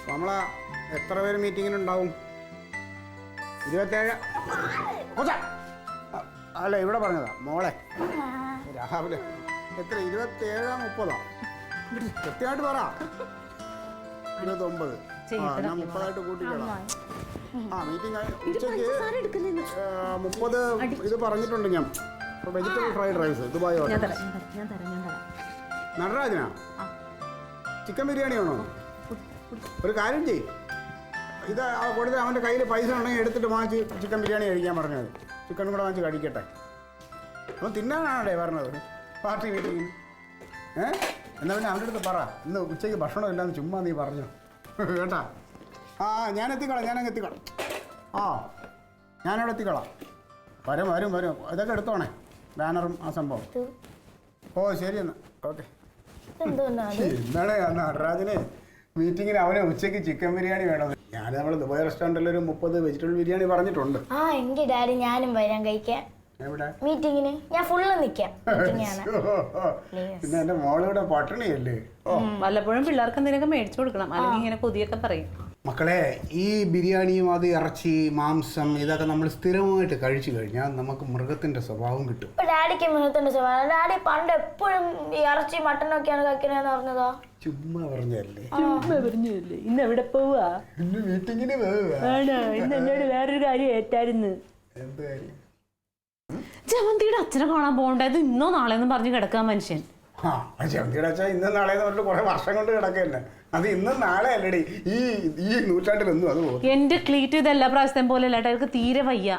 നമ്മളെ എത്ര പേര് മീറ്റിങ്ങിനുണ്ടാവും? 27. അല്ല ഇവിടെ പറഞ്ഞതാ മോളെ. രാവിലെ എത്ര 27 30? കൃത്യമായിട്ട് പറ. 29. ഞാൻ 30 കൂട്ടിക്കോളാം. മീറ്റിംഗ് ഉച്ചയ്ക്ക് 30 ഇത് പറഞ്ഞിട്ടുണ്ട് ഞാൻ. Vegetable fried rice Dubai order. നടരാജനാ ചിക്കൻ ബിരിയാണി ആണോ? ഒരു കാര്യം ചെയ്യും, ഇത് കൊടുത്ത് അവൻ്റെ കയ്യിൽ പൈസ ഉണ്ടെങ്കിൽ എടുത്തിട്ട് വാങ്ങിച്ച് ചിക്കൻ ബിരിയാണി കഴിക്കാൻ പറഞ്ഞത്. ചിക്കനും കൂടെ വാങ്ങിച്ച് കഴിക്കട്ടെ. അവൻ തിന്നാനാണേ പറഞ്ഞത് പാർട്ടി മീറ്റിങ്ങിന്. എന്നാൽ പിന്നെ അവൻ്റെ അടുത്ത് പറ ഇന്ന് ഉച്ചയ്ക്ക് ഭക്ഷണം ഇല്ലാന്ന് ചുമ്മാ നീ പറഞ്ഞു കേട്ടാ. ഞാൻ എത്തിക്കോളാം, ഞാനങ്ങ് എത്തിക്കോളാം. ഞാനവിടെ എത്തിക്കോളാം. വരും ഇതൊക്കെ എടുത്തോണേ, ബാനറും ആ സംഭവം. ശരി എന്നാ ഓക്കെ. എന്താണ് നടരാജന് മീറ്റിങ്ങിന് അവന് ഉച്ചയ്ക്ക് ചിക്കൻ ബിരിയാണി വേണം. ഞാൻ നമ്മൾ ദുബായ് റെസ്റ്റോറൻറ്റിൽ ഒരു 30 വെജിറ്റബിൾ ബിരിയാണി പറഞ്ഞിട്ടുണ്ട്. എന്റെ ഡാഡി ഞാനും വരാൻ കഴിക്കാൻ മീറ്റിങ്ങിന്. ഞാൻ ഫുള്ള് നിൽക്കാം. പിന്നെ എന്റെ മോളിവിടെ പട്ടിണിയല്ലേ. വല്ലപ്പോഴും പിള്ളേർക്ക് എന്തെങ്കിലും മേടിച്ചു കൊടുക്കണം, അല്ലെങ്കിൽ ഇങ്ങനെ കൊതിയൊക്കെ പറയും. മക്കളെ, ഈ ബിരിയാണിയും അത് ഇറച്ചി മാംസം ഇതൊക്കെ നമ്മൾ സ്ഥിരമായിട്ട് കഴിച്ചു കഴിഞ്ഞാൽ നമുക്ക് മൃഗത്തിന്റെ സ്വഭാവം കിട്ടും. ഡാഡിക്ക് മൃഗത്തിന്റെ സ്വഭാവം. ഡാഡി പണ്ട് എപ്പോഴും ഇറച്ചി മട്ടനൊക്കെയാണ് കഴിക്കണെന്ന് പറഞ്ഞതാ. ചുമ്മാ പറഞ്ഞല്ലേ. ഇന്ന് എവിടെ പോവാ? ഇന്ന് മീറ്റിങ്ങിന് പോവാ. ഇന്ന് എന്നോട് വേറൊരു കാര്യം ഏറ്റായിരുന്നു. എന്ത് കാര്യം? ജമന്തിയുടെ അച്ഛനെ കാണാൻ പോകണ്ടത് ഇന്നോ നാളെന്ന് പറഞ്ഞ് കിടക്കാൻ മനുഷ്യൻ. ജമന്തിയുടെ അച്ഛൻ ഇന്നും നാളെന്ന് പറഞ്ഞിട്ട് കുറെ വർഷം കൊണ്ട് കിടക്കല്ലേ. അത് ഇന്നും നാളെ അല്ലടി, ഈ നൂറ്റാണ്ടിലൊന്നും അത് പോകും. എന്റെ ക്ലീറ്റ് ഇതെല്ലാ പ്രാവശ്യത്തെ പോലെ അല്ലാട്ടോ, അവർക്ക് തീരെ വയ്യ.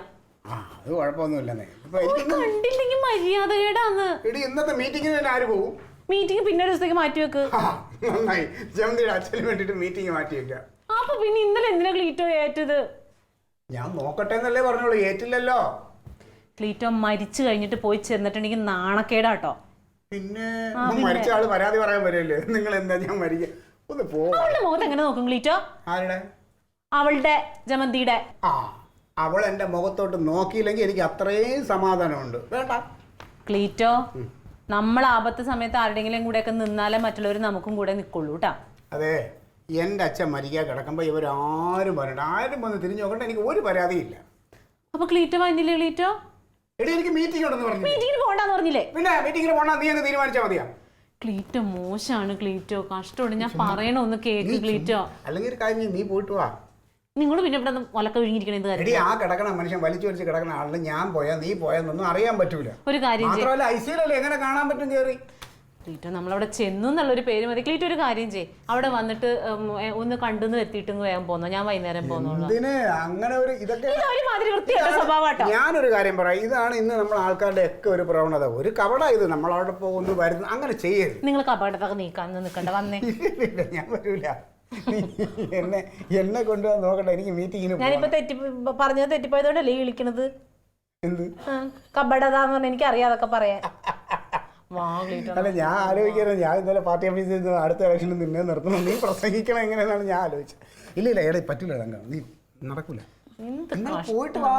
അത് കുഴപ്പമൊന്നുമില്ലെന്നേ. കണ്ടില്ലെങ്കിൽ മര്യാദകേടാന്ന്. ഇന്നത്തെ മീറ്റിങ്ങിന് തന്നെ ആര് പോകും? മീറ്റിംഗ് പിന്നെ ഒരു ദിവസത്തേക്ക് മാറ്റി വെക്ക്. നന്നായി, ജമന്തിയുടെ അച്ഛന് വേണ്ടിട്ട് മീറ്റിംഗ് മാറ്റി വെക്കാം. അപ്പൊ പിന്നെ ഇന്നലെ എന്തിനാ ക്ലീറ്റോ ഏറ്റത്? ഞാൻ നോക്കട്ടെ എന്നല്ലേ പറഞ്ഞോളൂ, ഏറ്റില്ലല്ലോ. ക്ലീറ്റോ മരിച്ചു കഴിഞ്ഞിട്ട് പോയി ചെന്നിട്ടുണ്ടെങ്കിൽ നാണക്കേടാട്ടോ. പിന്നെ മരിച്ച ആള് പരാതി പറയാൻ വരല്ലേ? നിങ്ങൾ എന്താ ഞാൻ മരിക്കുക? ഒന്ന് പോ. അവളുടെ മുഖത്ത് എങ്ങനെ നോക്കും ക്ലീറ്റോ? ആരുടെ? അവളുടെ, ജമന്തിയുടെ. അവൾ എന്റെ മുഖത്തോട്ട് നോക്കിയില്ലെങ്കിൽ എനിക്ക് അത്രയും സമാധാനമുണ്ട്. വേണ്ട ക്ലീറ്റോ, നമ്മൾ ആപത്ത് സമയത്ത് ആരുടെങ്കിലും കൂടെ ഒക്കെ നിന്നാലേ മറ്റുള്ളവർ നമുക്കും കൂടെ നിൽക്കുള്ളൂ കേട്ടാ. അതെ, എന്റെ അച്ഛൻ മരിക്കാൻ കിടക്കുമ്പോ ഇവരാരും പറഞ്ഞിട്ട് ആരും വന്ന് തിരിഞ്ഞു നോക്കണ്ട, എനിക്ക് ഒരു പരാതിയില്ല. അപ്പൊ ക്ലീറ്റോ വന്നില്ലേ? ക്ലീറ്റോ എനിക്ക് മീറ്റിംഗ് ഉണ്ടെന്ന് പറഞ്ഞു. മീറ്റിംഗിന് പോകണ്ടെന്ന് പറഞ്ഞില്ലേ? പിന്നെ മീറ്റിംഗിന് പോകണ്ട, നീ അങ്ങ് തീരുമാനിച്ചാൽ മതിയാ. ക്ലീറ്റോ മോശമാണ് ക്ലീറ്റോ, കഷ്ടമുണ്ട്. ഞാൻ പറയണ ഒന്ന് കേക്ക് ക്ലീറ്റോ. അല്ലെങ്കിൽ ഒരു കാര്യം, നീ പോയിട്ട് വാ. നിങ്ങൾ പിന്നെ ഇവിടെ ഒലക്ക ഒഴുകിയിരിക്കണ കാര്യം. ആ കിടക്കണ മനുഷ്യൻ വലിച്ചു വലിച്ച് കിടക്കണ ആളിന് ഞാൻ പോയാ നീ പോയെന്നൊന്നും അറിയാൻ പറ്റൂല. ഒരു കാര്യം മാത്രമല്ല ഐസിയിലല്ലേ എങ്ങനെ കാണാൻ പറ്റും കയറി. ക്ലീറ്റോ നമ്മളവിടെ ചെന്നു എന്നുള്ളൊരു പേര് മതി. ക്ലീറ്റോ ഒരു കാര്യം ചെയ്യ്, അവിടെ വന്നിട്ട് ഒന്ന് കണ്ടെന്ന് എത്തിയിട്ട് വേഗം പോന്നോ. ഞാൻ വൈകുന്നേരം പോന്നോളൂ. അങ്ങനെ ഒരു ഇതൊക്കെ ഒരുമാതിരി വൃത്തിയായിട്ട സ്വഭാവട്ടോ. ഞാനൊരു കാര്യം പറയാം, ഇതാണ് ഇന്ന് നമ്മൾ ആൾക്കാരുടെ ഒക്കെ ഒരു പ്രവണത. ഒരു കപട ഇത്, നമ്മളവിടെ പോകുന്നു വരുന്നു, അങ്ങനെ ചെയ്യരുത്. നിങ്ങൾ കപടത്തൊക്കെ നീക്കാൻ നിൽക്കണ്ട, വന്നേ. ഇല്ല, ഞാൻ വരൂല. എന്നെ കൊണ്ടുപോകാൻ നോക്കട്ടെ, എനിക്ക് മീറ്റിങ്ങിന്. ഞാനിപ്പോ പറഞ്ഞത് തെറ്റിപ്പോയതുകൊണ്ടല്ലേ ഈ വിളിക്കണത്. എന്ത് കപടതാന്ന് പറഞ്ഞ എനിക്ക് അറിയാതൊക്കെ പറയാൻ. അല്ല, ഞാൻ ആലോചിക്കുന്നത്, ഞാൻ ഇന്നലെ പാർട്ടി ഓഫീസിൽ നിന്ന് അടുത്ത ഇലക്ഷനിൽ നിന്നെ നിർത്തണം, നീ പ്രസംഗിക്കണം എങ്ങനെയാണെന്നാണ് ഞാൻ ആലോചിച്ചത്. ഇല്ല എടേ പറ്റില്ല, നീ നടക്കൂല. പോയിട്ട് വാ.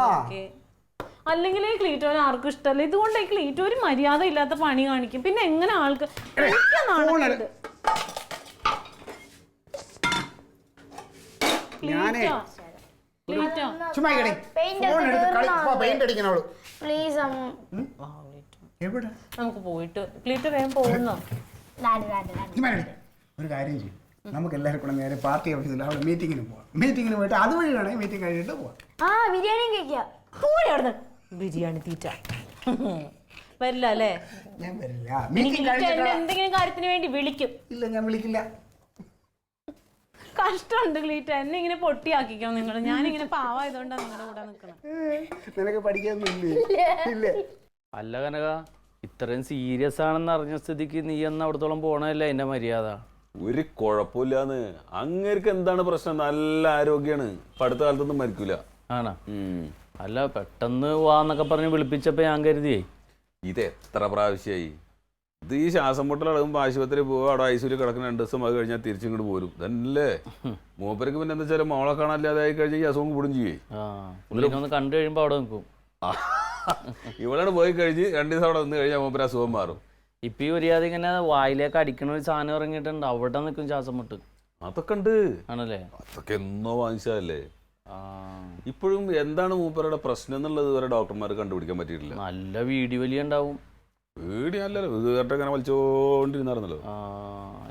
അല്ലെങ്കിൽ ക്ലീറ്റോനെ ആർക്കും ഇഷ്ടമല്ല. ഇതുകൊണ്ട് ക്ലീറ്റോ ഒരു മര്യാദ ഇല്ലാത്ത പണി കാണിക്കും. പിന്നെ എങ്ങനെ ആൾക്ക് നമുക്ക് പോയിട്ട് ക്ലീറ്റോ വേഗം പോകുന്നോ? ഒരു കാര്യം ചെയ്യും, നമുക്ക് എല്ലാവരും കൂടെ നേരെ പാർട്ടി ഓഫീസിൽ അവിടെ മീറ്റിങ്ങിന് പോവാം. മീറ്റിങ്ങിന് പോയിട്ട് അതുവഴി വേണമെങ്കിൽ മീറ്റിംഗ് കഴിഞ്ഞിട്ട് പോവാം. ബിരിയാണി തീറ്റ വരില്ല അല്ലേ? ഞാൻ വരില്ല. എന്തെങ്കിലും കാര്യത്തിന് വേണ്ടി വിളിക്കും. ഇല്ല, ഞാൻ വിളിക്കില്ല. കഷ്ടമുണ്ട് ക്ലീറ്റ, എന്നെ ഇങ്ങനെ പൊട്ടിയാക്കിക്കോ നിങ്ങൾ. ഞാനിങ്ങനെ പാവായതുകൊണ്ടാണ് നിങ്ങളുടെ കൂടെ നിൽക്കണം. നിനക്ക് പഠിക്കാന്നില്ലേ? അല്ല കനക, ഇത്രയും സീരിയസ് ആണെന്ന് അറിഞ്ഞ സ്ഥിതിക്ക് നീ എന്ന് അവിടത്തോളം പോണല്ലേ അതിന്റെ മര്യാദ? ഒരു കുഴപ്പമില്ലാന്ന്. അങ്ങേർക്ക് എന്താണ് പ്രശ്നം? നല്ല ആരോഗ്യാണ്, അടുത്ത കാലത്തൊന്നും മരിക്കൂല. ആണോ? അല്ല, പെട്ടെന്ന് വാന്നൊക്കെ പറഞ്ഞ് വിളിപ്പിച്ചപ്പോ ഞാൻ കരുതിയേ ഇത് എത്ര പ്രാവശ്യമായി. ഇത് ഈ ശ്വാസം മുട്ടലടങ്ങുമ്പോൾ ആശുപത്രി പോവുക, അവിടെ ഐസിയിൽ കിടക്കുന്ന 2 ദിവസം അത് കഴിഞ്ഞാൽ തിരിച്ചിങ്ങോട്ട് പോരും. ഇതല്ലേ മൂപ്പർക്ക്. പിന്നെ എന്താ വെച്ചാൽ മോളെ കാണാനില്ലാതെ ആയി കഴിഞ്ഞാൽ ഈ അസുഖം കൂടും ചെയ്യേ. ഒന്ന് കണ്ടു കഴിയുമ്പോ അവിടെ നിൽക്കും. ഇവളോട് പോയി കഴിഞ്ഞ് 2 ദിവസം അവിടെ നിന്ന് കഴിഞ്ഞാൽ മൂപ്പര് അസുഖം മാറും. ഇപ്പൊ ഈ മര്യാദ ഇങ്ങനെ വായിലേക്ക് അടിക്കണ ഒരു സാധനം ഇറങ്ങിയിട്ടുണ്ട്, അവിടെ നിൽക്കും ശ്വാസം മുട്ട്. അതൊക്കെ ഉണ്ട്. ആണല്ലേ? അതൊക്കെ എന്നോ വാങ്ങിച്ചതല്ലേ. ആ, ഇപ്പോഴും എന്താണ് മൂപ്പരുടെ പ്രശ്നം എന്നുള്ളത് ഇവരെ ഡോക്ടർമാർ കണ്ടുപിടിക്കാൻ പറ്റിയിട്ടില്ല. നല്ല വീടി വലിയ ഉണ്ടാവും. പേടിയല്ലല്ലോ, വീട്ടുകാരുടെ ഇങ്ങനെ വലിച്ചോണ്ടിരുന്നായിരുന്നല്ലോ. ആ,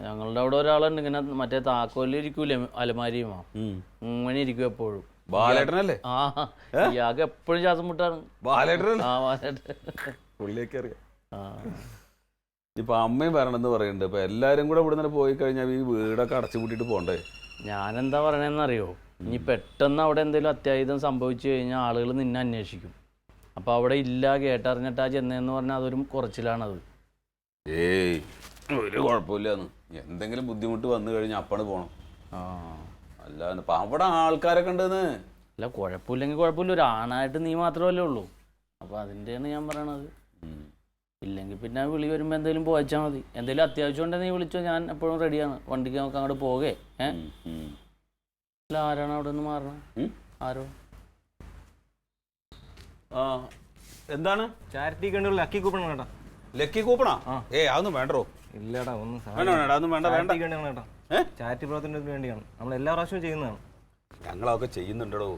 ഞങ്ങളുടെ അവിടെ ഒരാളുണ്ട് ഇങ്ങനെ മറ്റേ താക്കോലിൽ ഇരിക്കൂലേ അലമാരിയുമാ, ഇങ്ങനെ ഇരിക്കും എപ്പോഴും. ബാലേട്ടനല്ലേ? ആ, ഇയാൾക്ക് എപ്പോഴും ശ്വാസം മുട്ടാണ്. ബാലേട്ടനല്ലേ? ആ, ബാലേട്ടൻ. പുള്ളിയൊക്കെ അറിയാം. ആ, ഇപ്പൊ അമ്മയും വരണമെന്ന് പറയുന്നുണ്ട്. ഇപ്പൊ എല്ലാരും കൂടെ ഇവിടെ നിന്ന് പോയി കഴിഞ്ഞാൽ ഈ വീടൊക്കെ അടച്ചു പൂട്ടിട്ട് പോണ്ടേ? ഞാനെന്താ പറയണെന്നറിയോ, ഇനി പെട്ടെന്ന് അവിടെ എന്തെങ്കിലും അത്യാഹിതം സംഭവിച്ചു കഴിഞ്ഞാൽ ആളുകൾ നിന്നെ അന്വേഷിക്കും. അപ്പോൾ അവിടെ ഇല്ല, കേട്ടറിഞ്ഞിട്ടാ ചെന്നതെന്ന് പറഞ്ഞാൽ അതൊരു കുറച്ചിലാണത്. ഏയ് ഒരു കുഴപ്പമില്ലാന്ന്. എന്തെങ്കിലും ബുദ്ധിമുട്ട് വന്നു കഴിഞ്ഞാൽ അപ്പാണ് പോണം. ആ, അല്ല ഇപ്പൊ അവിടെ ആൾക്കാരൊക്കെ ഉണ്ടെന്ന്. അല്ല, കുഴപ്പമില്ലെങ്കിൽ കുഴപ്പമില്ല, ഒരു ആണായിട്ട് നീ മാത്രമല്ലേ ഉള്ളൂ. അപ്പോൾ അതിൻ്റെയാണ് ഞാൻ പറയണത്. ഇല്ലെങ്കിൽ പിന്നെ വിളി വരുമ്പോൾ എന്തെങ്കിലും പോയച്ചാൽ മതി. എന്തെങ്കിലും അത്യാവശ്യം ഉണ്ടെങ്കിൽ നീ വിളിച്ചോ, ഞാൻ എപ്പോഴും റെഡിയാണ്. വണ്ടിക്ക് നമുക്ക് അങ്ങോട്ട് പോകേ. അല്ല, ആരാണ് അവിടെ നിന്ന് മാറണം? ആരോ? ആ, എന്താണ് ചാരിറ്റി കണ്ടുള്ള ലക്കി കൂപ്പൺ കേട്ടോ. ലക്കി കൂപ്പണാ? അതൊന്നും വേണ്ടോ? ഇല്ലടാ, ഒന്നും അതൊന്നും വേണ്ട. വേണ്ട കേട്ടോ. ചാരിറ്റി പ്രവർത്തനത്തിന് വേണ്ടിയാണ്, നമ്മൾ എല്ലാ പ്രാവശ്യവും ചെയ്യുന്നതാണ്. ഞങ്ങളൊക്കെ ചെയ്യുന്നുണ്ടോ?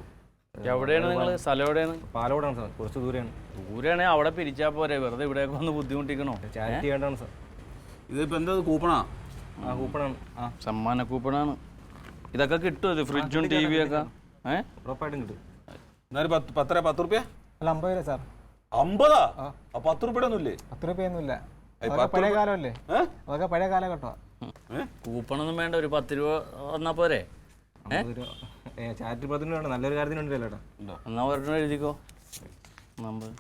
എവിടെയാണ് നിങ്ങൾ? സ്ഥലം എവിടെയാണ്? പാലോടാണ് സാർ, കുറച്ച് ദൂരെയാണ്. ദൂരെയാണെങ്കിൽ അവിടെ പിരിച്ചാൽ പോരെ, വെറുതെ ഇവിടെയൊക്കെ ഒന്ന് ബുദ്ധിമുട്ടിക്കണോ? Charity വേണ്ടാണ് sir. ഇതിപ്പോ എന്താ കൂപ്പണാ? ആ, കൂപ്പണാണ്. ആ, സമ്മാന കൂപ്പണാണ്. ഇതൊക്കെ കിട്ടും, ഇത് ഫ്രിഡ്ജും ടി വി ഒക്കെ? ഉറപ്പായിട്ടും കിട്ടും. എന്നാലും 10 റുപ്യ? അല്ല, 50 രൂപ സാർ. 50? 10 റുപ്യ ഒന്നുമില്ലേ? 10 രൂപയൊന്നുമില്ല, പഴയ കാലമല്ലേ, അതൊക്കെ പഴയ കാലഘട്ടമാണ്. കൂപ്പണൊന്നും വേണ്ട, ഒരു 10 രൂപ വന്നാൽ പോരെ? ചാരിറ്റി പ്രവർത്തനം വേണ്ട, നല്ലൊരു കാര്യത്തിന് വേണ്ടിയല്ലോ ചേട്ടാ. എന്നാ ഒരെണ്ണം എഴുതിക്കോ നമ്പർ.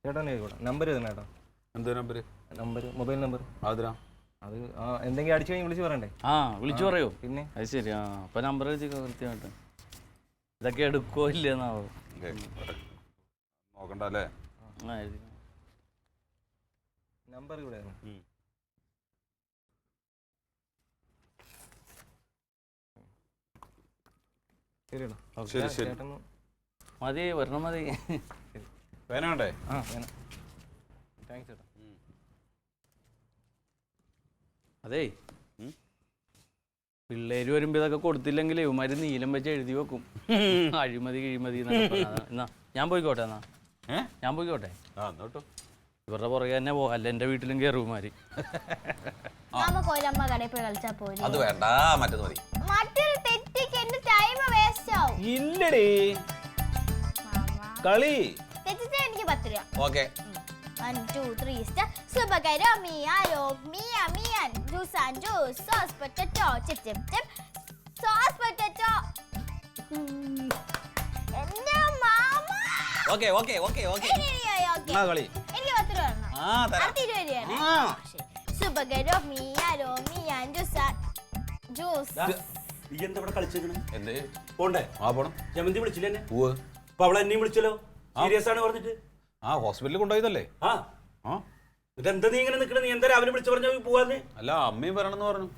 ചേട്ടാ നമ്പർ എഴുതണം ചേട്ടാ. എന്ത് നമ്പർ? Number, mobile number. അതിനാ? അത് എന്തെങ്കിലും അടിച്ചു കഴിഞ്ഞ് വിളിച്ച് പറയണ്ടേ? ആ, വിളിച്ചു പറയൂ. പിന്നെ അത് ശരി. ആ, അപ്പം നമ്പർ എഴുതിക്കോ കൃത്യമായിട്ട്. ഇതൊക്കെ എടുക്കോ ഇല്ലെന്നാവോ നോക്കണ്ട അല്ലേ? ആ, എഴുതി. നമ്പർ ഇവിടെ ശരി ശരി. മതി, ഒരെണ്ണം മതി. പേന വേണ്ടേ? ആ, താങ്ക്സ് ചേട്ടാ. അതേ, പിള്ളേര് വരുമ്പോ ഇതൊക്കെ കൊടുത്തില്ലെങ്കിലേ ഇവന്മാര് നീലം വെച്ച് എഴുതി വെക്കും, അഴിമതി കിഴിമതി. എന്നാ ഞാൻ പോയിക്കോട്ടെ. എന്നാ ഞാൻ പോയിക്കോട്ടെ. ഇവരുടെ പുറകെ തന്നെ പോകാം, അല്ല എന്റെ വീട്ടിലും കയറുമാര്. നമുക്ക് കടയിൽ പോയി കളിച്ചാ പോയി. അത് വേണ്ട, മറ്റേത് മതി. മറ്റൊരു തെറ്റിക്ക് എന്റെ ടൈം വേസ്റ്റ് ആവും. ഇല്ലടി കളി. തെറ്റിച്ചാ എനിക്ക് 10 രൂപ. ഓക്കെ. 1 2 3 സ്റ്റാർ. സുബകരോ മിയാലോ മിയ മിയാൻ ജൂസാൻ juice sauce potato chip chip chip sauce potato. എന്റെ മാമ. Okay okay okay okay. എന്നാ കളി. എനിക്ക് 10 രൂപ തരണം. ആ തരാം. 20 രൂപയാണ്. സുബകരോ മിയാലോ മിയാൻ ജൂസാൻ ജ്യൂസ്. നീ എന്താ ഇവിടെ കളിച്ചേക്കണ്? എന്തേ പോണ്ടേ? ആ പോണം. ജമന്തി വിളിച്ചില്ല എന്നെ? പോവ്. അപ്പൊ അവളെ എന്നെയും വിളിച്ചല്ലോ, സീരിയസ് ആണ് പറഞ്ഞിട്ട്. ആ, ഹോസ്പിറ്റലിൽ കൊണ്ടുപോയതല്ലേ? ആ, എന്നിട്ട് എന്താ നീ ഇങ്ങനെ നിക്കണ? നീ എന്താ രാവിലെ വിളിച്ചു പറഞ്ഞ പോവാന്ന്? അല്ല, അമ്മയും വരണമെന്ന് പറഞ്ഞു.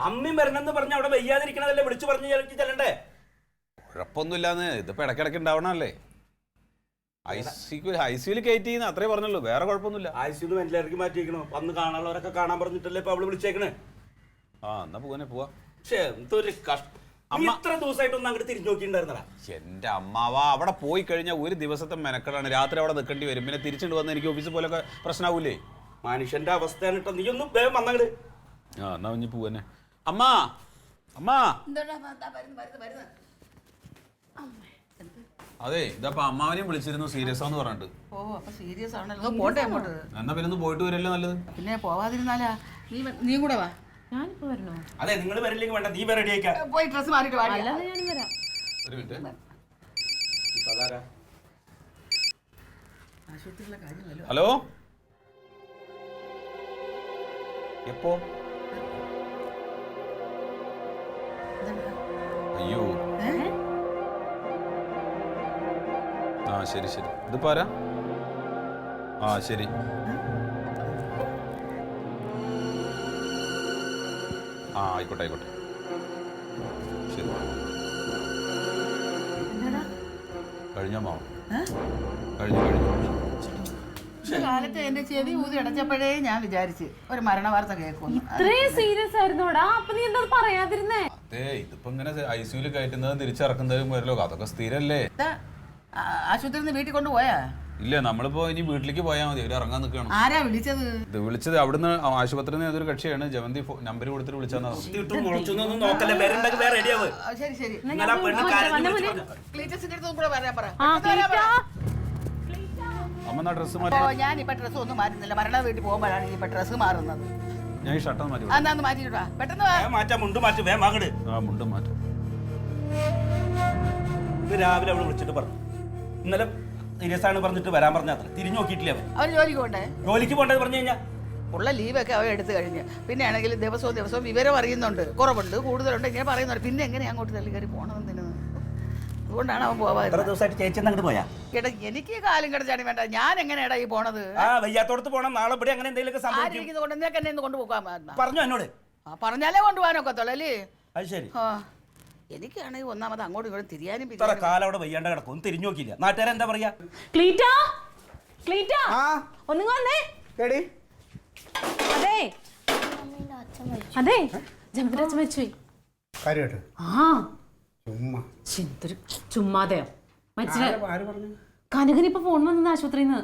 അമ്മയും വരണമെന്ന് പറഞ്ഞ അവിടെ വയ്യാതിരിക്കണതല്ലേ വിളിച്ചു പറഞ്ഞു ചെല്ലണ്ടേ? കുഴപ്പമൊന്നുമില്ലാന്ന്. ഇതിപ്പോ ഇടയ്ക്കിടയ്ക്ക് ഉണ്ടാവണല്ലേ. ഐസിയുല് കയറ്റി അത്രേ പറഞ്ഞുള്ളൂ, വേറെ കുഴപ്പമൊന്നുമില്ല. ആയുസിന്ന് എല്ലാവർക്കും മാറ്റിയിരിക്കണോ? വന്ന് കാണാനുള്ളവരൊക്കെ കാണാൻ പറഞ്ഞിട്ടല്ലേ ഇപ്പൊ അവള് വിളിച്ചേക്കണേ. ആ, എന്നാ പോവാനെ പോവാ. പക്ഷേ എന്തൊരു കഷ്ടം. ഇത്ര ദിവസമായിട്ടൊന്നും അങ്ങോട്ട് തിരിഞ്ഞു നോക്കിണ്ടായിരുന്നടാ. എന്റെ അമ്മാവാ, അവിടെ പോയി കഴിഞ്ഞാൽ ഒരു ദിവസത്തെ മെനക്കെടാണ്. രാത്രി അവിടെ നിൽക്കേണ്ടി വരും. പിന്നെ തിരിച്ചുകൊണ്ട് വന്ന് എനിക്ക് ഓഫീസിൽ പോലൊക്കെ പ്രശ്നമാവൂലേ? മനുഷ്യന്റെ അവസ്ഥയാണ് കേട്ടോ. നീ ഒന്നും വേഗം വന്നങ്ങട്. ആ, എന്നാ ഇനി പോവന്നെ. അമ്മാ അമ്മാ, അതെ ഇതപ്പൊ അമ്മാവനെയും വിളിച്ചിരുന്നു, സീരിയസ് ആന്ന് പറഞ്ഞിട്ട്. ഓ, അപ്പൊ സീരിയസ് ആണല്ലോ. പോട്ടെ അങ്ങോട്ട്. എന്നാ പിന്നെ ഒന്ന് പോയിട്ട് വരല്ലേ നല്ലത്. പിന്നെ പോവാതിരുന്നാലാ? നീ കൂടെ വാ. ഞാനിപ്പോ വരണോ? അതെ, നിങ്ങൾ വരില്ലെങ്കിൽ വേണ്ട, നീ വേറെ റെഡിയാക്കാ. പോയി ഡ്രസ് മാറിയിട്ട് വാ. അല്ലാതെ ഞാനും വരാം. ഒരു മിനിറ്റ്. ആശുപത്രിയിലെ കാര്യമല്ലോ. ഹലോ, എപ്പോ? അയ്യോ, ആ ശരി ശരി. ഇതിപ്പോ ആരാ? ആ ശരി. ആ, ആയിക്കോട്ടെ ആയിക്കോട്ടെ, ശരി. കഴിഞ്ഞ മാവ കഴിഞ്ഞു കഴിഞ്ഞു. കാലത്ത് എന്റെ ചെവി ഊതി അടച്ചപ്പോഴേ ഞാൻ വിചാരിച്ച് ഒരു മരണ വാർത്ത കേൾക്കുന്നു. ഇത്രയും സീരിയസ് ആയിരുന്നോടാ? അപ്പൊ നീ എന്താ പറയാതിരുന്നേ? അതെ, ഇതിപ്പോ ഇങ്ങനെ ഐസിയുല് കയറ്റുന്നതും തിരിച്ചിറക്കുന്നതും വരല്ലോ, അതൊക്കെ സ്ഥിരല്ലേ. ആശുപത്രിയിൽ നിന്ന് വീട്ടിൽ കൊണ്ടുപോയാ? ഇല്ല, നമ്മളിപ്പോ ഇനി വീട്ടിലേക്ക് പോയാൽ മതി. അവര് ഇറങ്ങാൻ നിൽക്കണം. ആരാ വിളിച്ചത്? ഇത് വിളിച്ചത് അവിടുന്ന് ആശുപത്രിയിൽ നിന്ന് ഏതൊരു കക്ഷിയാണ്. ജവന്തി നമ്പർ കൊടുത്തിട്ട് വിളിച്ചാന്ന് പറഞ്ഞു. ശരി ശരി. ക്ലീറ്റസിന്റെ അടുത്ത് കൂടെ വരാൻ പറ. അമ്മ ഡ്രസ്സ് ഓ, മാറ്റി. ഞാനിപ്പോ ഡ്രസ്സ് ഒന്നും മാറ്റുന്നില്ല. മരണ വീട്ടിൽ പോകുമ്പോഴാണ് ഇനിയിപ്പോ ഡ്രസ്സ് മാറുന്നത്. ഞാൻ ഈ ഷർട്ട് മാറ്റി. അന്നാന്ന് മാറ്റിട്ടാ പെട്ടെന്ന് വാ. മാറ്റാം, മുണ്ട് മാറ്റും, വേഗം വാങ്ങട്. ആ, മുണ്ടും മാറ്റും. ഇത് രാവിലെ അവള് വിളിച്ചിട്ട് പറഞ്ഞു, ഇന്നലെ സീരിയസ് ആണ് പറഞ്ഞിട്ട് വരാൻ പറഞ്ഞ അത്ര തിരിഞ്ഞു നോക്കിയിട്ടില്ല അവൻ. അവൻ ജോലിക്ക് പോണ്ടേ? ജോലിക്ക് പോകേണ്ടത് പറഞ്ഞു കഴിഞ്ഞാൽ ഉള്ള ലീവൊക്കെ അവൻ എടുത്തു കഴിഞ്ഞ്. പിന്നെ ആണെങ്കിൽ ദിവസവും വിവരം അറിയുന്നുണ്ട്. കുറവുണ്ട്, കൂടുതലുണ്ട്, ഇങ്ങനെ പറയുന്നുണ്ട്. പിന്നെ എങ്ങനെയാ അങ്ങോട്ട് തള്ളി കയറി പോകണമെന്ന്. അതുകൊണ്ടാണ് അവൻ എത്ര പോവാതെ. ദിവസമായിട്ട് ചേച്ചി അങ്ങോട്ട് പോയാ? എടാ, എനിക്ക് കാലും കിടച്ചാടി വേണ്ട. ഞാൻ എങ്ങനെയാടാ ഈ പോണത്? വയ്യാത്തോടത്ത് പോകണം, നാളെ ഇവിടെ അങ്ങനെ എന്തെങ്കിലും സംഭവിക്കും ആരിക്കുന്നത് കൊണ്ട് നിനക്ക് എന്നെ കൊണ്ടുപോകാൻ പറഞ്ഞു എന്നോട്. പറഞ്ഞാലേ കൊണ്ടുപോകാനൊക്കത്തുള്ളൂ അല്ലേ? അത് ശരി. എനിക്കാണെങ്കിൽ ഒന്നാമത് അങ്ങോട്ടും ഇങ്ങോട്ടും തിരിയാനും ഇത്ര കാലം അവിടെ വയ്യാണ്ട് കിടക്കും, ഒന്നും തിരിഞ്ഞു നോക്കിയില്ല. നാട്ടുകാരെന്താ പറയാ? ക്ലീറ്റാ, ക്ലീറ്റാ, ആ ഒന്നും വന്നേ. എടി, അതെ അതെ, ജമന്തിയുടെ അച്ഛൻ മരിച്ചുപോയി. കാര്യമായിട്ട് ആ, ചുമ്മാ എന്തൊരു ചുമ്മാതെയോ മനസ്സിലായി. ആര് പറഞ്ഞു? കനകനിപ്പോ ഫോൺ വന്നത് ആശുപത്രിന്ന്.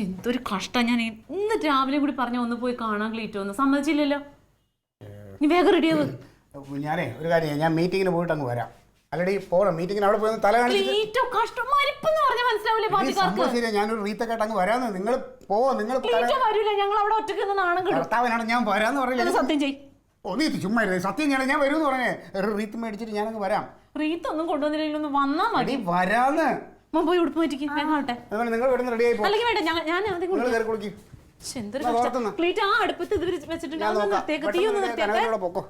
എന്തൊരു കഷ്ടം. ഞാൻ ഇന്ന് രാവിലെ കൂടി പറഞ്ഞ ഒന്ന് പോയി കാണാൻ ക്ലീറ്റോ ഒന്ന് സമ്മതിച്ചില്ലല്ലോ. നീ വേഗം റെഡിയാവ്. ഞാനേ ഒരു കാര്യം, ഞാൻ മീറ്റിങ്ങിന് പോയിട്ട് അങ്ങ് വരാം. അല്ലടി പോണം മീറ്റിങ്ങിന്. അവിടെ പോയി തല ക്ലീറ്റോ കഷ്ടം മരിപ്പെന്ന് പറഞ്ഞാൽ മനസ്സിലാവില്ലേ പാർട്ടിക്കാർക്ക്? ശരിയാ, ഞാനൊരു റീത്തൊക്കെ അങ്ങ് വരാന്ന്. നിങ്ങൾ പോവോ? നിങ്ങൾ ക്ലീറ്റോ വരൂല, ഞങ്ങൾ അവിടെ ഒറ്റയ്ക്ക് നിന്ന് നാണം കിട്ടും. ഭർത്താവിനാണ് ഞാൻ വരാന്ന് പറഞ്ഞില്ല. സത്യം ചെയ്. നീ ചുമ്മാ ഇരുന്നേ. സത്യം ഞാൻ വരുമെന്ന് പറഞ്ഞേ. ഒരു റീത്ത് മേടിച്ചിട്ട് ഞാനങ്ങ് വരാം. റീത്ത് ഒന്നും കൊണ്ടുവന്നില്ലെങ്കിൽ ഒന്ന് വന്നാ മതി. വരാന്ന് പോയി ഉടുപ്പ് മാറ്റിക്ക് വേഗം ആവട്ടെ. നിങ്ങൾ ഇവിടെ റെഡി ആയി പോകും. അല്ലെങ്കിൽ വേണ്ട, ഞാൻ ആദ്യം കുളിക്കും. എന്തൊരു കഷ്ടം. ക്ലീറ്റ് ആ അടുപ്പത്ത് ഇത് വെച്ചിട്ടുണ്ട്. തീ ഒന്ന് നിർത്തിയൊക്കെ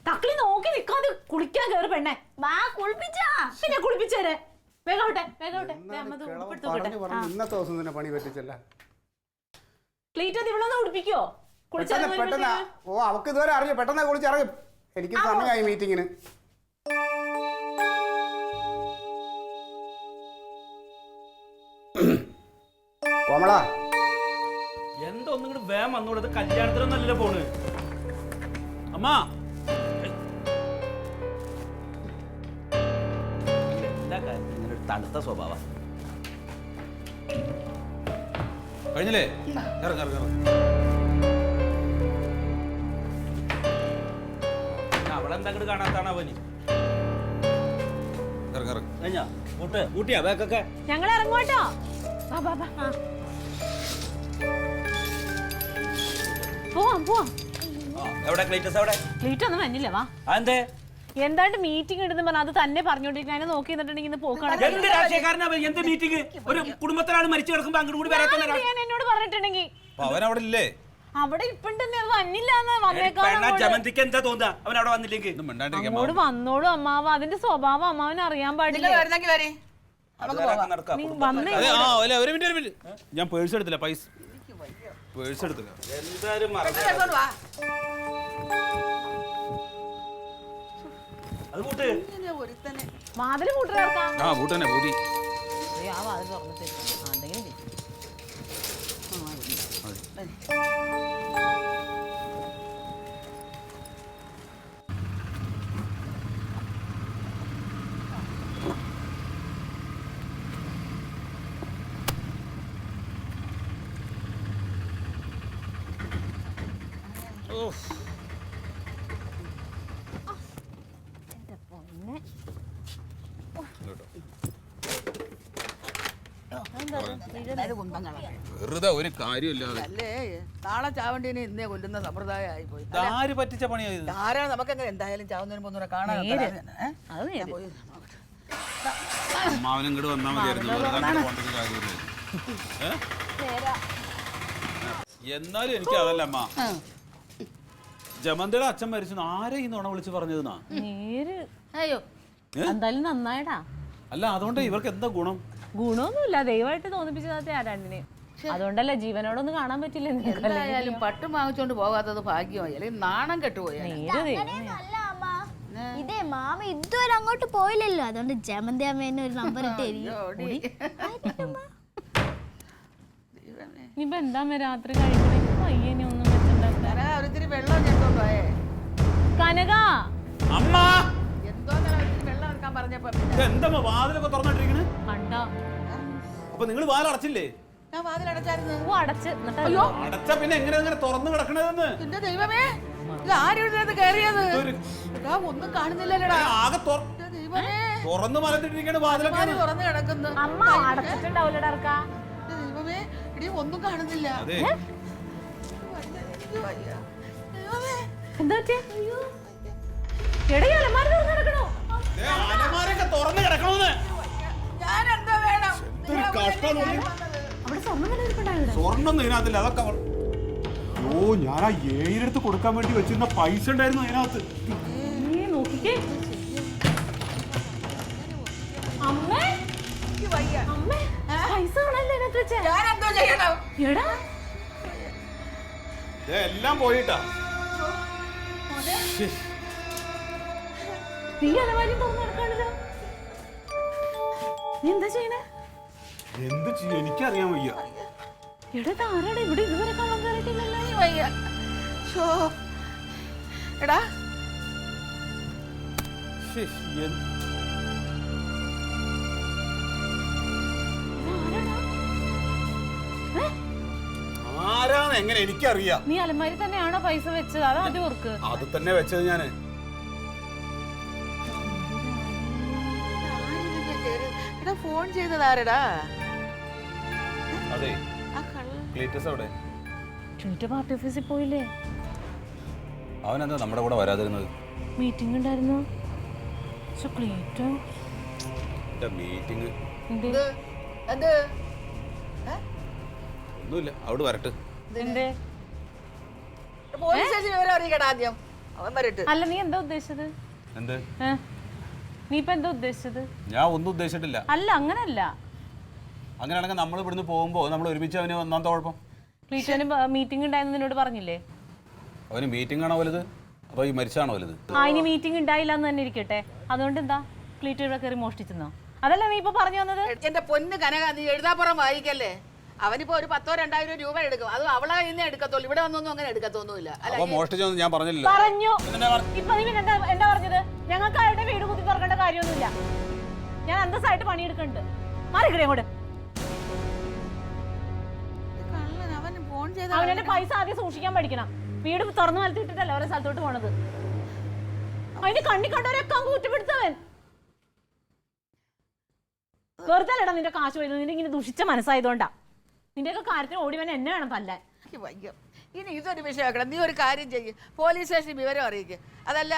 തക്കളി നോക്കി നിക്കാതെ കുളിക്കാൻ കയറി പെണ്ണെ. വാ കുളിപ്പിച്ചാ. പിന്നെ കുളിപ്പിച്ചേരെ. വേഗാവട്ടെ വേഗാവട്ടെ. ഇന്നത്തെ ദിവസം തന്നെ പണി പറ്റിച്ചല്ല. ക്ലീറ്റ് അത് ഇവിടെ ഒന്ന് കുളിപ്പിക്കോ? പെട്ടെന്ന്. ഓ, അവക്ക് ഇതുവരെ അറിഞ്ഞു. പെട്ടെന്ന് കുളിച്ചിറങ്ങും. എനിക്ക് സമയമായി മീറ്റിങ്ങിന്. കോമള, എന്താ ഒന്നും കൂടി വേഗം വന്നോളൂ. കല്യാണത്തിനൊന്നല്ലല്ലോ പോണ്. അമ്മ, എല്ലാ കാര്യത്തിലും ഇങ്ങനെ ഒരു തണുത്ത സ്വഭാവം. കഴിഞ്ഞില്ലേ? അവളെന്താ അങ്ങോട്ട് കാണാത്താണ് അവന്. കഴിഞ്ഞാ ഊട്ടിയാ ബാക്കൊക്കെ? ഞങ്ങൾ ഇറങ്ങുവാട്ടോ. പോവാം പോവാം. എവിടെ ക്ലീറ്റസ്? എവിടെ? ക്ലീറ്റ് ഒന്നും വന്നില്ല. വാ. അതെന്തേ? എന്താണ്ട് മീറ്റിംഗ് ഉണ്ടെന്ന് പറഞ്ഞാൽ അത് തന്നെ പറഞ്ഞോണ്ടിരിക്കും. അതിനെ നോക്കി നിന്നിട്ടുണ്ടെങ്കിൽ പോക്കാണ്. എന്ത് രാഷ്ട്രീയക്കാരനാ? എന്ത് മീറ്റിംഗ്? ഒരു കുടുംബത്തിലാണ് മരിച്ചു കിടക്കുമ്പോ അങ്ങോട്ട് കൂടി വരാത്ത എന്നോട് പറഞ്ഞിട്ടുണ്ടെങ്കിൽ അവനവിടെ ഇല്ലേ? അവിടെ ഇപ്പണ്ടെന്ന് വന്നില്ലാന്ന് വന്നേക്കാണ്. ജമന്തിക്ക് എന്താ തോന്നുക അവൻ അവിടെ വന്നില്ലെങ്കിൽ? അങ്ങോട്ട് വന്നോളൂ അമ്മാവ. അതിന്റെ സ്വഭാവം അമ്മാവന് അറിയാൻ പാടില്ല. നീ വന്നേ. ഞാൻ പേഴ്സ് എടുത്തില്ല. പേഴ്സ് എടുത്തില്ല. എന്തായാലും അത് കൂട്ട്. വാതില് കൂട്ടിറക്കാം. ആ, കൂട്ടന്നെ പൂട്ടി. ആ വാതിൽ തുറന്നിട്ട് എന്തെങ്കിലും വെറുതെ ഒരു കാര്യമില്ലാതെ അല്ലേ നാളെ ചാവണ്ടീനെ ഇന്നേ കൊല്ലുന്ന സമ്പ്രദായമായി പോയി. ആര് പറ്റിച്ച പണിയായത്? ആരാണ് നമുക്കെങ്ങനെ എന്തായാലും ചാവുന്നതിന് മുന്നേ കാണാൻ. അമ്മാവനും ഇങ്ങോട്ട് വന്നാൽ മതിയായിരുന്നു. വെറുതെ അങ്ങോട്ട് പോകേണ്ട കാര്യമില്ല. എന്നാലും എനിക്ക് അതല്ല അമ്മ. ജമന്തിയുടെ അച്ഛൻ മരിച്ചു ആരെ ഈ നുണ വിളിച്ച് പറഞ്ഞതെന്നാ? നേര്. അയ്യോ, എന്തായാലും നന്നായിടാ. അല്ല, അതുകൊണ്ട് ഇവർക്ക് എന്താ ഗുണം? ഗുണമൊന്നുമില്ല. ദയവായിട്ട് തോന്നിപ്പിച്ചതാ ആ രണ്ടിനെയും. അതുകൊണ്ടല്ലേ ജീവനോടൊന്ന് കാണാൻ പറ്റില്ല. എന്തായാലും പട്ടും വാങ്ങിച്ചോണ്ട് പോകാത്തത് ഭാഗ്യമായി. അല്ലെങ്കിൽ നാണം കെട്ടുപോയി. അങ്ങനെയൊന്നുമല്ല അമ്മ. ഇതേ മാമ ഇതുവരെ അങ്ങോട്ട് പോയില്ലല്ലോ. അതുകൊണ്ട് ജമന്തി അമ്മേനെ ഒരു നമ്പർ ഇട്ട് ഇനിയിപ്പോ എന്താ രാത്രി കഴിക്കണേ? പയ്യനെ ഒന്നും വെച്ചിട്ടുണ്ടാവില്ല. കനക ഒരിത്തിരി വെള്ളം ഞെട്ടോണ്ട് പോയേ. കനക അമ്മ എന്തോ ഒരിത്തിരി വെള്ളം എടുക്കാൻ പറഞ്ഞപ്പോ എന്താ വാതിലൊക്കെ തുറന്നിട്ടിരിക്കണ്? കണ്ടോ? അപ്പൊ നിങ്ങൾ വാതിൽ അടച്ചില്ലേ? ഞാൻ വാതിലടച്ചായിരുന്നു. ഓ അടച്ച് എന്നിട്ടോ? അടച്ച പിന്നെ എങ്ങനെ തുറന്നു കിടക്കണതെന്ന്? എന്റെ ദൈവമേ, ഇത് ആരും കയറിയത്? എടാ, ഒന്നും കാണുന്നില്ലല്ലോടാ. ആകെ എന്റെ ദൈവമേ, തുറന്നു മലത്തിട്ടിരിക്കണ വാതിലൊക്കെ. വാതിൽ തുറന്ന് കിടക്കുന്നു. അമ്മ അടച്ചിട്ടുണ്ടാവില്ലടാ ഇറക്കാ. എന്റെ ദൈവമേ, ഇടി ഒന്നും കാണുന്നില്ല. അതെ എനിക്ക് വയ്യ. ദൈവമേ, എന്താ പറ്റിയെ? എടാ, ഈ അലമാര തുറന്ന് കിടക്കണോ? അലമാരൊക്കെ തുറന്നു കിടക്കണമെന്ന്. ഞാൻ എന്താ വേണം? എന്തൊരു കഷ്ടം. അവിടെ സ്വർണ്ണം വല്ല ഇരിപ്പുണ്ടാവില്ല. സ്വർണ്ണം ഇതിനകത്തില്ല, അതൊക്കെ ഓ ഞാൻ ആ 7 എടുത്ത് കൊടുക്കാൻ വേണ്ടി വെച്ചിരുന്ന പൈസ ഉണ്ടായിരുന്നു അതിനകത്ത്. നോക്കിക്കേ. അമ്മേ, എനിക്ക് വയ്യ. അമ്മേ, പൈസ കാണല്ലേ ഇതിനകത്ത് വെച്ചേ? ഞാൻ എന്തോ ചെയ്യണം? എടാ, എല്ലാം പോയിട്ടാ. നീ അലമാരിയും തുറന്ന് നടക്കാണല്ലോ. നീ എന്താ ചെയ്യണേ? എന്ത് ചെയ്യും എനിക്കറിയാൻ വയ്യ. എടാ, ആരാടാ ഇവിടെ ഇതുവരെ കള്ളം കയറിയിട്ടില്ലല്ലോ. എനിക്ക് വയ്യ. ശോ. എടാ, ശ്ശേ, ആരാന്ന് എങ്ങനെ എനിക്കറിയാം. നീ അലമാരി തന്നെയാണോ പൈസ വെച്ചത്? അതാദ്യം ഓർക്ക്. അത് തന്നെ വെച്ചത് ഞാന്. എടാ, ഫോൺ ചെയ്തത് ആരടാ? അതെ, ആ കള്ളൻ. ക്ലീറ്റസ് അവിടെ. ട്വീറ്റ് പാർട്ടി ഓഫീസിൽ പോയില്ലേ? അവനെന്താ നമ്മുടെ കൂടെ വരാതിരുന്നത്? മീറ്റിംഗ് ഉണ്ടായിരുന്നു. മീറ്റിംഗ് എന്ത്? എന്ത്? ഒന്നുമില്ല, അവിടെ വരട്ടെ. എന്തേ? പോലീസ് സ്റ്റേഷൻ വിവരം അറിയിക്കടാ ആദ്യം. അവൻ വരട്ടെ. അല്ല, നീ എന്താ ഉദ്ദേശിച്ചത്? എന്ത്? നീ ഇപ്പൊ എന്താ ഉദ്ദേശിച്ചത്? ഞാൻ ഒന്നും ഉദ്ദേശിച്ചിട്ടില്ല. അല്ല, അങ്ങനല്ല. അങ്ങനെയാണെങ്കിൽ നമ്മൾ ഇവിടുന്ന് പോകുമ്പോ നമ്മൾ ഒരുമിച്ച് അവന് വന്നാന്താ കുഴപ്പം? ക്ലീറ്റോന് മീറ്റിംഗ് ഉണ്ടായിരുന്നു നിന്നോട് പറഞ്ഞില്ലേ? അവന് മീറ്റിംഗ് ആണോ വലുത് അതോ ഈ മരിച്ചാണോ വലുത്? ഇനി മീറ്റിംഗ് ഉണ്ടായില്ല എന്ന് തന്നെ ഇരിക്കട്ടെ. അതുകൊണ്ട് എന്താ ക്ലീറ്റോ ഇവിടെ കയറി മോഷ്ടിച്ചെന്നോ? അതല്ല നീ ഇപ്പൊ പറഞ്ഞു വന്നത്? എന്റെ പൊന്ന് കനക, നീ എഴുതാപ്പുറം വായിക്കല്ലേ. അവനിപ്പോ ഒരു 10,000-2,000 രൂപ എടുക്കും. അത് അവളെ ഇന്ന് എടുക്കത്തുള്ളൂ. ഇവിടെ വന്നൊന്നും അങ്ങനെ എടുക്കത്തൊന്നുമില്ല. അപ്പൊ മോഷ്ടിച്ചൊന്നും ഞാൻ പറഞ്ഞില്ല. പറഞ്ഞു. ഇപ്പൊ നീ പിന്നെ എന്താ പറഞ്ഞത്? ഞങ്ങൾക്ക് ആരുടെ വീട് കുത്തി തുറക്കേണ്ട കാര്യമൊന്നുമില്ല. ഞാൻ അന്തസ്സായിട്ട് പണിയെടുക്കുന്നുണ്ട്. മാറിക്കടേ അങ്ങോട്ട്. അവൻ ഫോൺ ചെയ്ത അവനെ പൈസ ആദ്യം സൂക്ഷിക്കാൻ പഠിക്കണം. വീട് തുറന്നു വലത്തിട്ടിട്ടല്ല ഓരോ സ്ഥലത്തോട്ട് പോണത്. അതിന് കണ്ണി കണ്ടവരൊക്കെ അങ്ങ് കുറ്റപ്പെടുത്തവൻ. വെറുതെ അല്ലടാ നിന്റെ കാശ് വരുന്നത്. നിന്റെ ഇങ്ങനെ ദുഷിച്ച മനസ്സായതുകൊണ്ടാ. നിന്റെയൊക്കെ കാര്യത്തിന് ഓടി വന്നെ എന്നെ വേണം തല്ലാൻ. എനിക്ക് വയ്യ. ഇനി ഇതൊരു വിഷയമാക്കണം. നീ ഒരു കാര്യം ചെയ്യ്, പോലീസ് സ്റ്റേഷനിൽ വിവരം അറിയിക്കുക. അതല്ല,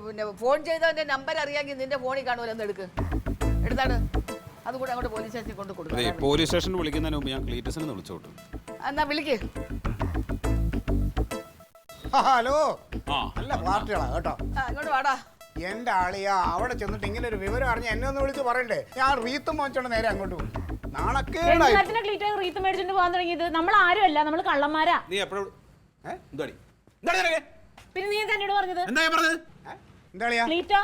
പിന്നെ ഫോൺ ചെയ്തവന്റെ നമ്പർ അറിയാമെങ്കിൽ നിന്റെ ഫോണിൽ കാണുമല്ലോ, ഒന്ന് എടുത്താണ്. അതുകൂടെ അങ്ങോട്ട് പോലീസ് സ്റ്റേഷനിൽ കൊണ്ട് കൊടുക്കും. പോലീസ് സ്റ്റേഷനിൽ വിളിക്കുന്നതിന് മുമ്പ് ഞാൻ ക്ലീറ്റസിനെ വിളിച്ചോട്ടു. എന്നാ വിളിക്ക്. ഹലോ, നല്ല പാർട്ടികളാ കേട്ടോ. ഇങ്ങോട്ട് വാടാ. എന്റെ ആളിയാ, അവിടെ ചെന്നിട്ട് ഇങ്ങനെ ഒരു വിവരം അറിഞ്ഞ എന്നെ ഒന്ന് വിളിച്ച് പറയണ്ടേ. ഞാൻ റീത്തും മോച്ചോണ്ട് നേരെ അങ്ങോട്ട് പോകും. നാണക്കേടായി. റീത്ത് മേടിച്ചിട്ട് പോകാൻ തുടങ്ങിയത് നമ്മൾ ആരും അല്ല, നമ്മൾ കള്ളന്മാരാ. നീ എപ്പോഴും പിന്നെ നീ തന്നോട് പറഞ്ഞത് എന്താ പറഞ്ഞത്? ക്ലീറ്റോ,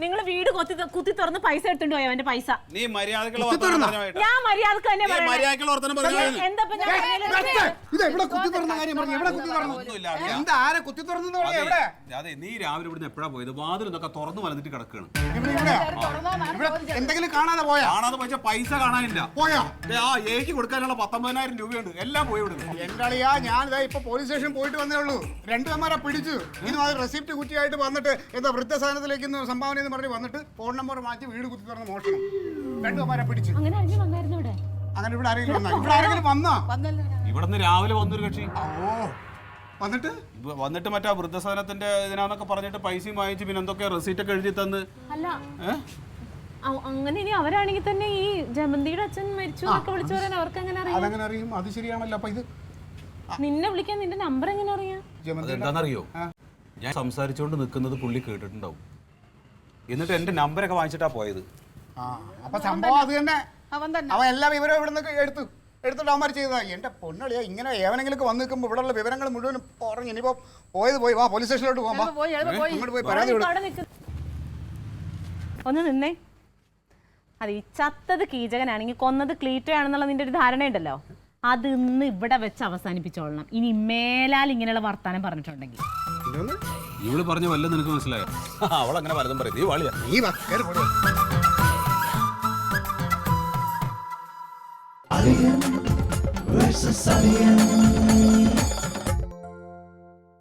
നിങ്ങൾ വീട് കുത്തി തുറന്ന് പൈസ എടുത്തോണ്ട് പോയോ? അവന്റെ പൈസ നീ മര്യാദക്കുള്ള ഞാൻ മര്യാദക്ക് തന്നെ എന്താ അതെ, നീ രാവിലെ ഇവിടുന്ന് എപ്പോഴാ പോയത്? വാതിലൊക്കെ തുറന്നു വന്നിട്ട് കിടക്കുകയാണ്. എന്തെങ്കിലും കാണാതെ പോയാ? കാണാതെ പോയ പൈസ കാണാനില്ല. പോയാ? ആ ഏക്ക് കൊടുക്കാനുള്ള 19,000 രൂപയുണ്ട്. എല്ലാം പോയി വിടുന്നു. എന്റെ ആളിയാ, ഞാൻ ഇപ്പൊ പോലീസ് സ്റ്റേഷൻ പോയിട്ട് വന്നേ ഉള്ളൂ. 2 അമ്മമാരെ പിടിച്ചു. ഇന്നും അത് റെസിപ്റ്റ് കുറ്റിയായിട്ട് വന്നിട്ട് എന്താ വൃദ്ധസാധനത്തിലേക്ക് സംഭാവന എന്ന് പറഞ്ഞ് വന്നിട്ട് ഫോൺ നമ്പർ മാറ്റി വീട് കുത്തി തുറന്ന് മോഷണം. 2 അമ്മമാരെ പിടിച്ചു. അങ്ങനെ ആരെങ്കിലും വന്നായിരുന്നു ഇവിടെ? അങ്ങനെ ഇവിടെ ആരെങ്കിലും വന്നാ? ഇവിടെ ആരെങ്കിലും വന്നാ? ഇവിടുന്ന് രാവിലെ വന്നൊരു കക്ഷി വന്നിട്ട് മറ്റേ വൃദ്ധസാധനത്തിന്റെ ഇതിനാന്നൊക്കെ പറഞ്ഞിട്ട് പൈസയും വാങ്ങിച്ച് പിന്നെ എന്തൊക്കെ റെസീറ്റ് ഒക്കെ എഴുതി തന്ന്. അല്ല, അങ്ങനെ ഇനി അവരാണെങ്കിൽ തന്നെ ഈ ജമന്തിയുടെ അച്ഛൻ മരിച്ചു എന്നൊക്കെ വിളിച്ചു പറയാൻ അവർക്ക് എങ്ങനെ അറിയാം? അതെങ്ങനെ അറിയും? അത് ശരിയാണല്ലോ. അപ്പൊ ഇത് നിന്നെ വിളിക്കാൻ നിന്റെ നമ്പർ എങ്ങനെ അറിയാം? എന്താണെന്നറിയോ, ഞാൻ സംസാരിച്ചുകൊണ്ട് നിൽക്കുന്നത് പുള്ളി കേട്ടിട്ടുണ്ടാവും. എന്നിട്ട് എന്റെ നമ്പരൊക്കെ വാങ്ങിച്ചിട്ടാ പോയത്. അപ്പൊ സംഭവം അത് തന്നെ. അവൻ അവൻ എല്ലാ വിവരവും ഇവിടെ നിന്ന് എടുത്തിട്ട് അവന്മാർ ചെയ്തതാ. എന്റെ പൊന്നളിയാ, ഇങ്ങനെ ഏവനെങ്കിലും വന്ന് നിൽക്കുമ്പോൾ ഇവിടെയുള്ള വിവരങ്ങൾ മുഴുവനും പറഞ്ഞു. ഇനിയിപ്പോ പോയി വാ, പോലീസ് സ്റ്റേഷനിലോട്ട് പോകാം. അങ്ങോട്ട് പോയി പരാതി കൊടുക്കും. ഒന്ന് നിന്നേ. അത് ഈ ചത്തത് കീചകനാണെങ്കിൽ കൊന്നത് ക്ലീറ്റോ ആണെന്നുള്ള നിന്റെ ഒരു ധാരണയുണ്ടല്ലോ. അത് ഇന്ന് ഇവിടെ വെച്ച് അവസാനിപ്പിച്ചോളണം. ഇനി മേലാൽ ഇങ്ങനെയുള്ള വർത്താനം പറഞ്ഞിട്ടുണ്ടെങ്കിൽ. ഇവള് പറഞ്ഞ വല്ല നിനക്ക് മനസ്സിലായോ? അവളങ്ങനെ പലതും പറയും. നീ വാളിയാ. നീ വാ, കേറി പോടി. Versus Alien.